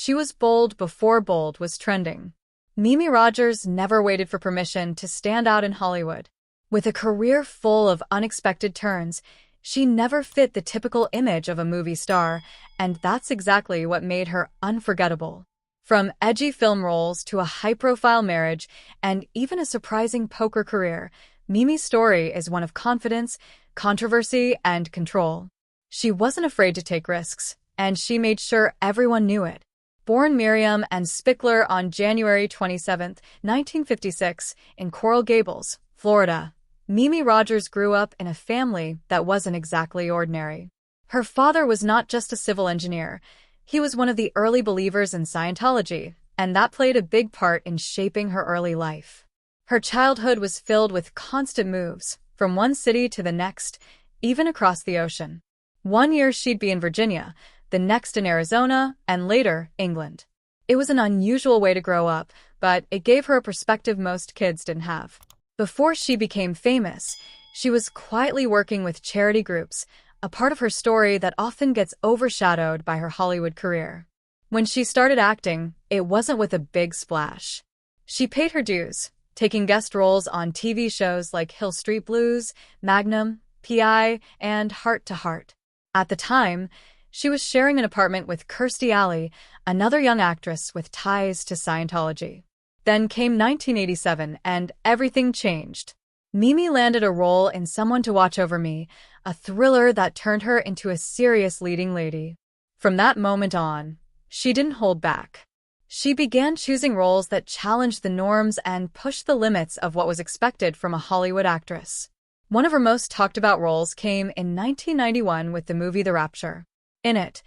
She was bold before bold was trending. Mimi Rogers never waited for permission to stand out in Hollywood. With a career full of unexpected turns, she never fit the typical image of a movie star, and that's exactly what made her unforgettable. From edgy film roles to a high-profile marriage and even a surprising poker career, Mimi's story is one of confidence, controversy, and control. She wasn't afraid to take risks, and she made sure everyone knew it. Born Miriam Ann Spickler on January 27, 1956, in Coral Gables, Florida, Mimi Rogers grew up in a family that wasn't exactly ordinary. Her father was not just a civil engineer. He was one of the early believers in Scientology, and that played a big part in shaping her early life. Her childhood was filled with constant moves, from one city to the next, even across the ocean. One year she'd be in Virginia, the next in Arizona, and later, England. It was an unusual way to grow up, but it gave her a perspective most kids didn't have. Before she became famous, she was quietly working with charity groups, a part of her story that often gets overshadowed by her Hollywood career. When she started acting, it wasn't with a big splash. She paid her dues, taking guest roles on TV shows like Hill Street Blues, Magnum, PI, and Heart to Heart. At the time, she was sharing an apartment with Kirstie Alley, another young actress with ties to Scientology. Then came 1987, and everything changed. Mimi landed a role in Someone to Watch Over Me, a thriller that turned her into a serious leading lady. From that moment on, she didn't hold back. She began choosing roles that challenged the norms and pushed the limits of what was expected from a Hollywood actress. One of her most talked-about roles came in 1991 with the movie The Rapture. In it,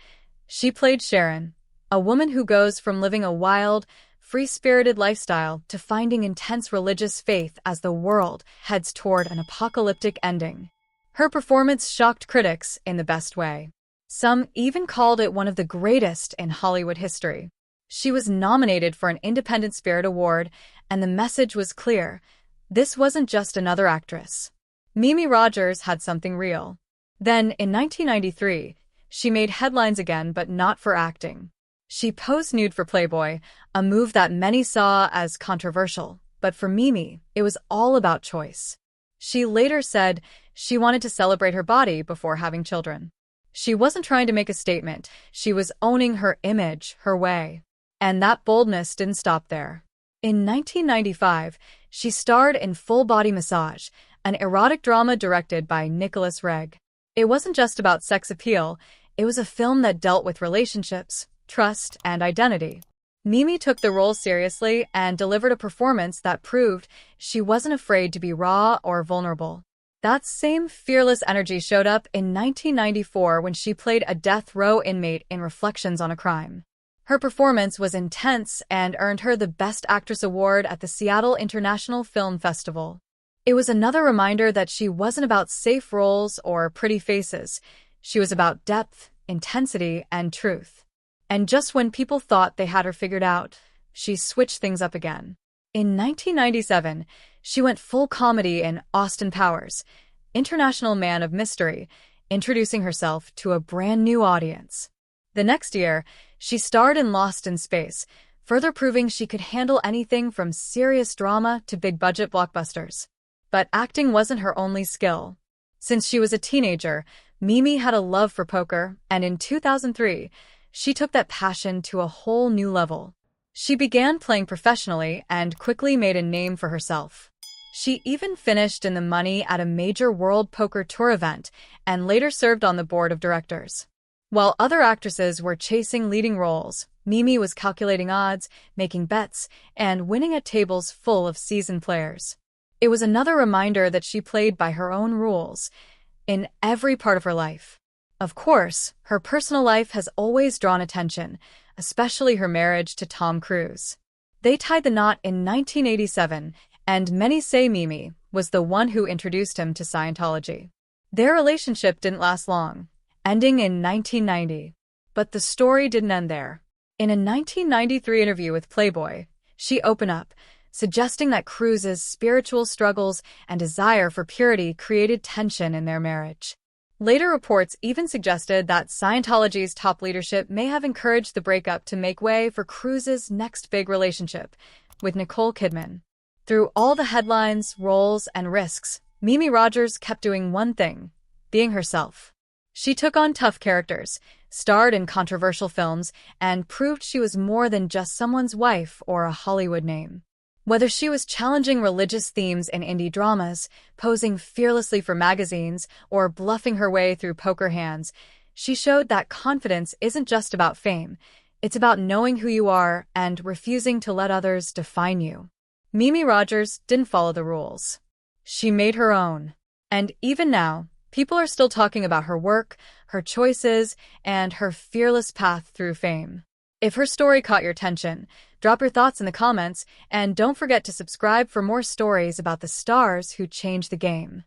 she played Sharon, a woman who goes from living a wild, free-spirited lifestyle to finding intense religious faith as the world heads toward an apocalyptic ending. Her performance shocked critics in the best way. Some even called it one of the greatest in Hollywood history. She was nominated for an Independent Spirit Award, and the message was clear. This wasn't just another actress. Mimi Rogers had something real. Then, in 1993, she made headlines again, but not for acting. She posed nude for Playboy, a move that many saw as controversial, but for Mimi, it was all about choice. She later said she wanted to celebrate her body before having children. She wasn't trying to make a statement, she was owning her image, her way. And that boldness didn't stop there. In 1995, she starred in Full Body Massage, an erotic drama directed by Nicholas Regg. It wasn't just about sex appeal, it was a film that dealt with relationships, trust, and identity. Mimi took the role seriously and delivered a performance that proved she wasn't afraid to be raw or vulnerable. That same fearless energy showed up in 1994 when she played a death row inmate in Reflections on a Crime. Her performance was intense and earned her the Best Actress award at the Seattle International Film Festival. It was another reminder that she wasn't about safe roles or pretty faces. She was about depth, intensity, and truth. And just when people thought they had her figured out, she switched things up again. In 1997, she went full comedy in Austin Powers, International Man of Mystery, introducing herself to a brand new audience. The next year, she starred in Lost in Space, further proving she could handle anything from serious drama to big-budget blockbusters. But acting wasn't her only skill. Since she was a teenager, Mimi had a love for poker, and in 2003, she took that passion to a whole new level. She began playing professionally and quickly made a name for herself. She even finished in the money at a major World Poker Tour event and later served on the board of directors. While other actresses were chasing leading roles, Mimi was calculating odds, making bets, and winning at tables full of seasoned players. It was another reminder that she played by her own rules in every part of her life. Of course, her personal life has always drawn attention, especially her marriage to Tom Cruise. They tied the knot in 1987, and many say Mimi was the one who introduced him to Scientology. Their relationship didn't last long, ending in 1990. But the story didn't end there. In a 1993 interview with Playboy, she opened up, suggesting that Cruise's spiritual struggles and desire for purity created tension in their marriage. Later reports even suggested that Scientology's top leadership may have encouraged the breakup to make way for Cruz's next big relationship with Nicole Kidman. Through all the headlines, roles, and risks, Mimi Rogers kept doing one thing: being herself. She took on tough characters, starred in controversial films, and proved she was more than just someone's wife or a Hollywood name. Whether she was challenging religious themes in indie dramas, posing fearlessly for magazines, or bluffing her way through poker hands, she showed that confidence isn't just about fame. It's about knowing who you are and refusing to let others define you. Mimi Rogers didn't follow the rules. She made her own. And even now, people are still talking about her work, her choices, and her fearless path through fame. If her story caught your attention, drop your thoughts in the comments, and don't forget to subscribe for more stories about the stars who changed the game.